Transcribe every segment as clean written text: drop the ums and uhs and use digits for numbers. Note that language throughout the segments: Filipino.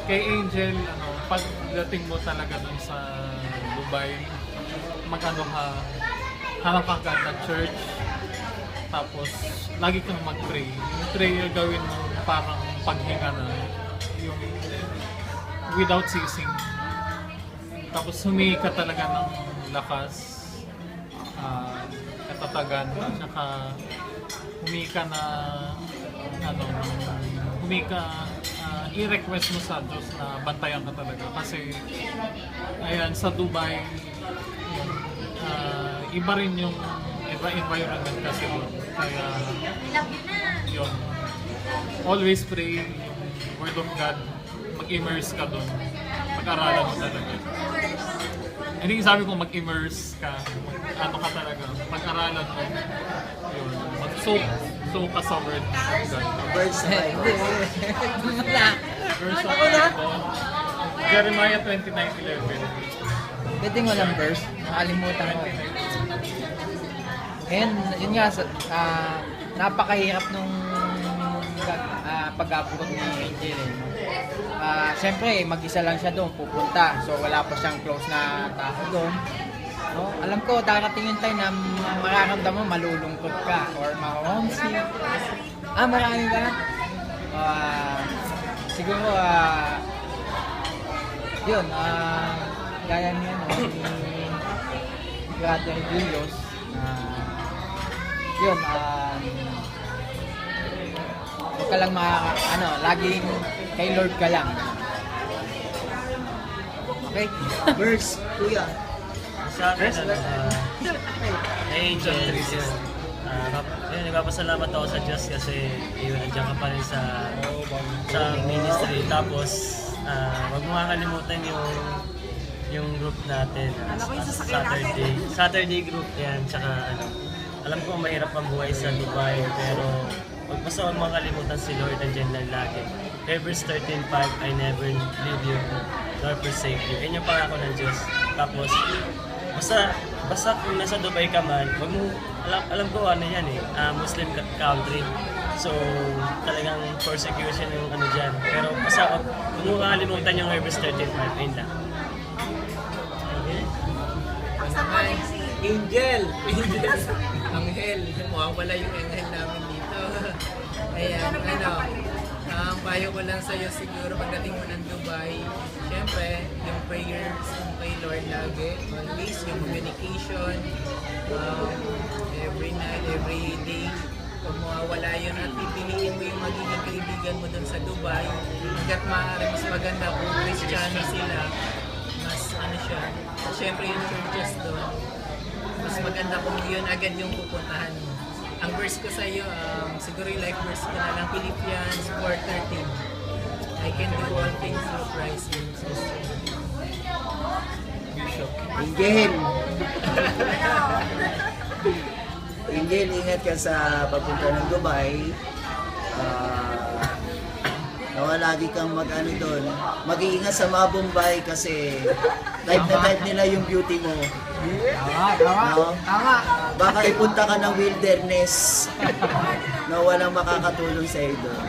Kay Angel, pagdating mo talaga dun sa Dubai, magano ka, hanap ka agad ng church, tapos lagi kang mag-pray. Yung prayer gawin mo parang paghinga na, yung without ceasing. Tapos humingi ka talaga ng lakas, katatagan, at saka humingi ka na, i-request mo sa Diyos na bantayan ka talaga. Kasi, ayan, sa Dubai, yun, iba rin yung environment kasi doon. Kaya, yun, always pray yung Word of God, mag-immerse ka doon, mag-aralan mo talaga. Hindi sabi ko mag-immerse ka, ka talaga, mag-aralan mo, yun, mag-soak ka sa Word of God. Verse na Hindi. Verse of God, Jeremiah 29:11. Pwede mo lang verse. Nakalimutan ko. And yun nga, napakahirap nung pag-abot ni Angel. Siyempre, mag-isa lang siya doon, pupunta. So wala pa siyang close na tao doon. No? Alam ko, darating yung time na mararamdaman malulungkot ka or ma-homesick. Marami ka? Siguro, yun, gaya niya, no, ni Brother Julius, yun, huwag ka lang laging kay Lord ka lang. Okay? Verse, kuya. Sa akin, Angel, yun. Nagpapasalamat ako sa Diyos kasi yun, nandiyan ka pa rin sa ministry. Tapos, wag mo makakalimutan yung group natin. Saturday group yan. Tsaka, alam ko mahirap ang buhay sa Dubai, pero wag mo makakalimutan si Lord, nandiyan lang lagi. Hebrews 13:5, I never leave you nor forsake you. Yan yung pangako ng Diyos. Tapos, basta kung nasa Dubai ka man, wag mo, alam ko yan Muslim country. So, talagang persecution yung dyan. Pero basta wag mo kakalimutan yung Hebrews 13:5. Ayun lang. Angel! Anghel! Mukhang wala yung anghel namin dito. Ayan, ang payo ko lang sa'yo siguro pagdating mo ng Dubai, syempre, yung prayers kay Lord lagi, always yung communication, every night, every day, kung mawawala yun at pipiliin mo yung magiging kaibigan mo dun sa Dubai, hanggat maaari mas maganda kung Kristiyano sila, mas siya, at syempre yung churches doon, mas maganda kung yun agad yung pupuntahan mo. Ang verse ko sa iyo, siguro yung life verse ko na lang, Philippians 4:13. I can do all things through Christ who strengthens me. Angel. Angel, ingat ka sa papunta ng Dubai. Nawa lagi kang doon. Mag-iingat sa mga Bombay kasi type na type nila yung beauty mo. No? Baka ipunta ka ng wilderness na walang makakatulong sa iyo doon.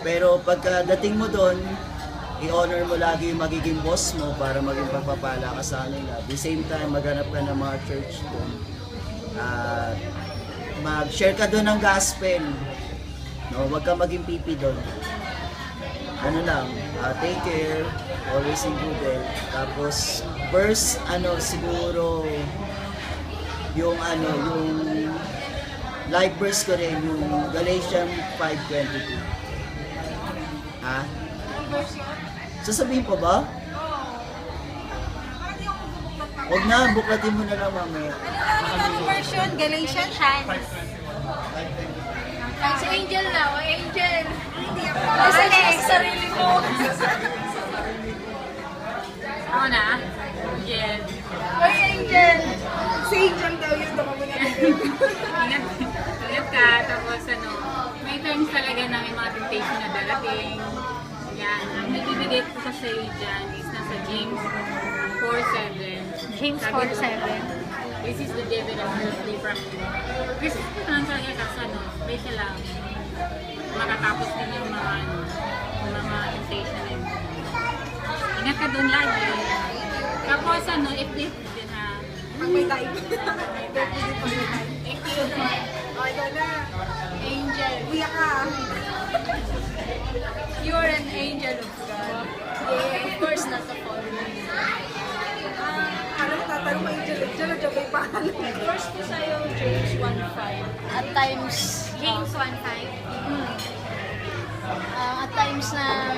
Pero pagkadating mo doon, i-honor mo lagi yung magiging boss mo para maging pagpapala ka sa kanila. At the same time, maghanap ka ng mga church doon. Mag-share ka doon ng gospel. No, wag ka maging pipi doon. Take care, always included. Tapos verse siguro yung live verse ko rin yung Galatians 5:22. Sasabihin pa ba? Huwag na, buklatin mo na lang mamaya. Ano version? Galatians? Si Angel na, o Angel. Hindi ako. Kasi sa sarili ko. Ako na? Angel. Oy, Angel. Si Angel daw yun. Baka mo Ingat ka, tapos may times talaga na may mga temptation na darating. Yan, ang nagbibigay ko sa sa'yo dyan is nasa James 4:7. James 4:7. This is the devil that will flee from you. This is the naman talaga kasi wait lang. Makatapos din yung mga temptation na yun. Ingat ka doon lagi. Tapos ano, if din ha. Pag may time. Thank you. Oh, ikaw na. Angel. Kuya ka. You're an angel of God. Yeah, of course, not a fallen. Ano mo tatanong mo angel of God? Joke pa. First ko sa'yo, James 1:5. At times, James 1:5. at times na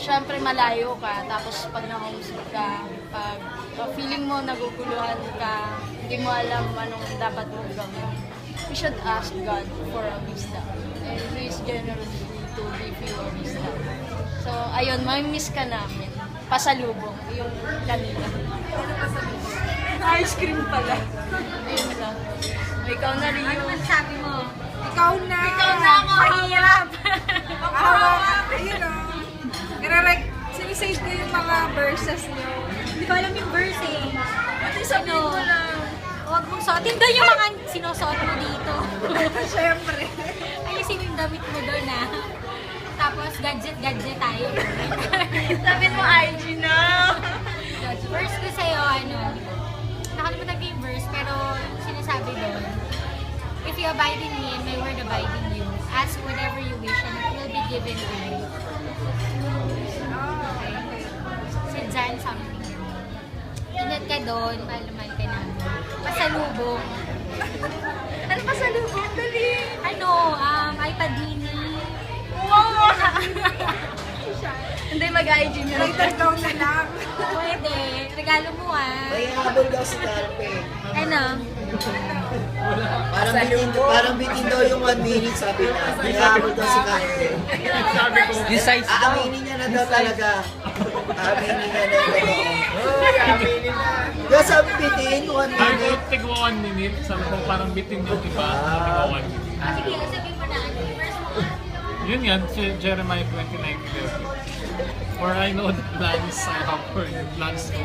syempre malayo ka, tapos pag nakausap ka, pag feeling mo naguguluhan ka, hindi mo alam anong dapat mong gawin, you should ask God for a wisdom. And He is generous to give you a wisdom. So, ayun, mamimiss ka namin. Pasalubong, yung kanina. Ice cream pala. Ayun lang. Ikaw na rin Ano yung... man sabi mo? Ikaw na! Ikaw na ako! Mahirap! Ayun o. Sinisave ko yung mga verses niyo. Hindi ko alam yung verse eh. Ate, sabihin mo lang. Huwag mong suotin doon yung mga sinusuot mo dito. Siyempre. Ayusin mo yung damit mo doon ah. Tapos gadget tayo. Sabihin mo IG na. Verse ko sa'yo, ano, nakalimutan ko yung verse, pero sinasabi doon, if you abide in me and my word abide in you, ask whatever you wish and it will be given to you. Okay? Si John something. Ingat ka doon, malaman ka namin. Pasalubong. Ano pa sa lubong? Dali. Ano, iPad mini. Wow! Hindi mag-IG niya. Writer down na lang. Pwede. Regalo mo ah. May habol daw si Carpe. Ano? Parang bitin daw yung 1 minute, sabi na. May habol daw si Carpe. Sabi ko, Yung size daw. Aaminin niya na daw talaga. Aaminin niya na daw. Kaya sabi bitin, 1 sabi ko, minute. tigwa 1 minute. Sabi ko, parang bitin yung iba. Tigwa 1 minute. Sige, sabihin mo na ano yung verse mo. Yun yan, Jeremiah 29:11. For I know the plans I have for you, plans to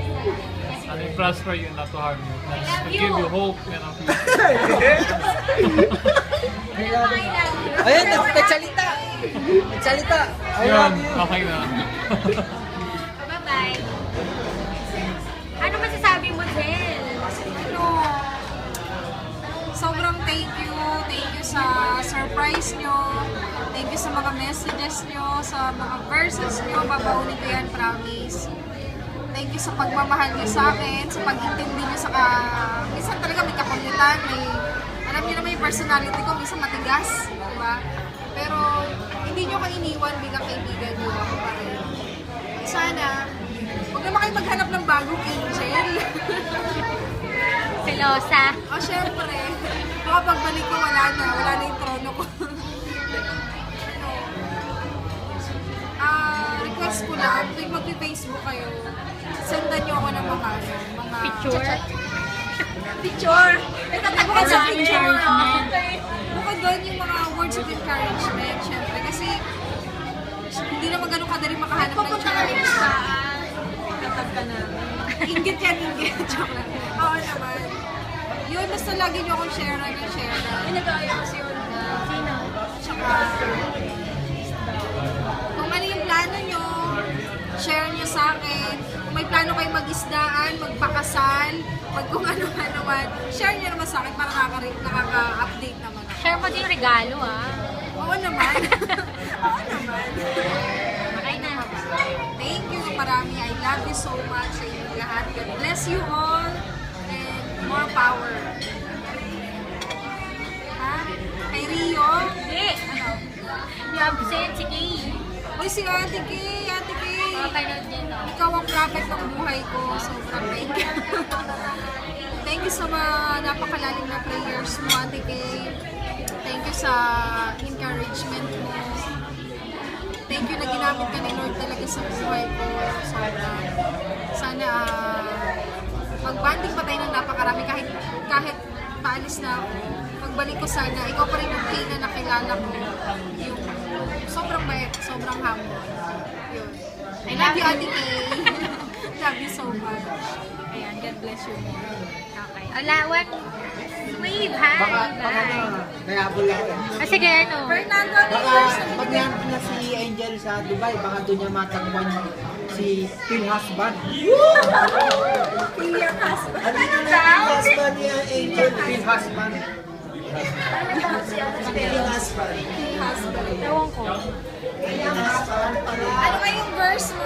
prosper you, not to harm you, plans to give you hope and a future. Ayun, nagsalita. Nagsalita. I Yun, love you. okay na. Bye-bye. Ano masasabi mo, Jel? Ano, sobrang thank you sa surprise nyo, thank you sa mga messages nyo, sa mga verses nyo, babaunin ko yan, promise. Thank you sa pagmamahal nyo sa akin, sa pag-intindi nyo sa minsan talaga may kapagitan, alam nyo naman yung personality ko, minsan matigas, di ba? Pero hindi nyo kang iniwan bilang kaibigan nyo ako pa rin. Sana, huwag naman kayo maghanap ng bagong angel. Selosa. O, syempre. Baka pagbalik ko, wala na yung trono ko. Request ko lang, tuwing mag-Facebook kayo, sendan nyo ako ng mga Picture? Picture! Bukod sa picture, Encouragement. okay. Bukod doon yung mga words of encouragement, syempre. Kasi, hindi naman ganun kadali makahanap ng challenge. Tatag ka na. Inggit yan, inggit. Joke lang. Oo naman. Yun, basta lagi nyo akong share na. Pinag-aaya kasi yun. Sino? Tsaka, kung ano yung plano nyo, share nyo sa akin. Kung may plano kayo mag-isdaan, magpakasal, kung ano-ano man, share nyo naman sa akin para nakaka-update naman ako. Share mo din yung regalo ah. Oo naman. Oo naman. Okay na. Thank you marami. I love you so much sa inyo lahat. God bless you all and more power. Ha? Kay Rio? Hindi. Ano? Yung absent si Kay. Uy, si Ate Kay! Ate Kay! Papanood niya to. Ikaw ang prophet ng buhay ko. Sobrang thank you. Thank you sa mga napakalalim na prayers mo, Ate Kay. Thank you sa encouragement mo. Thank you na ginamit ka ni Lord talaga sa buhay ko. Sobrang. Sana magbanding pa tayo ng napakarami kahit paalis na ako. Pagbalik ko sana, ikaw pa rin yung Kay na nakilala ko. Yung sobrang bait, sobrang humble. Yun. I love you, Ate Kay. Love you so much. Ayan, God bless you. Okay. Alawan. Wave, hi. Baka ano, nayabol ako eh. Sige, ano? Fernando, ano Baka yung first pag nahanap na si Angel sa Dubai, baka doon niya matagpuan si Phil Husband. Your husband. Ano na yung husband niya, Angel? Phil Husband. Yung husband. Your husband. Ewan ko. Ano nga yung verse mo?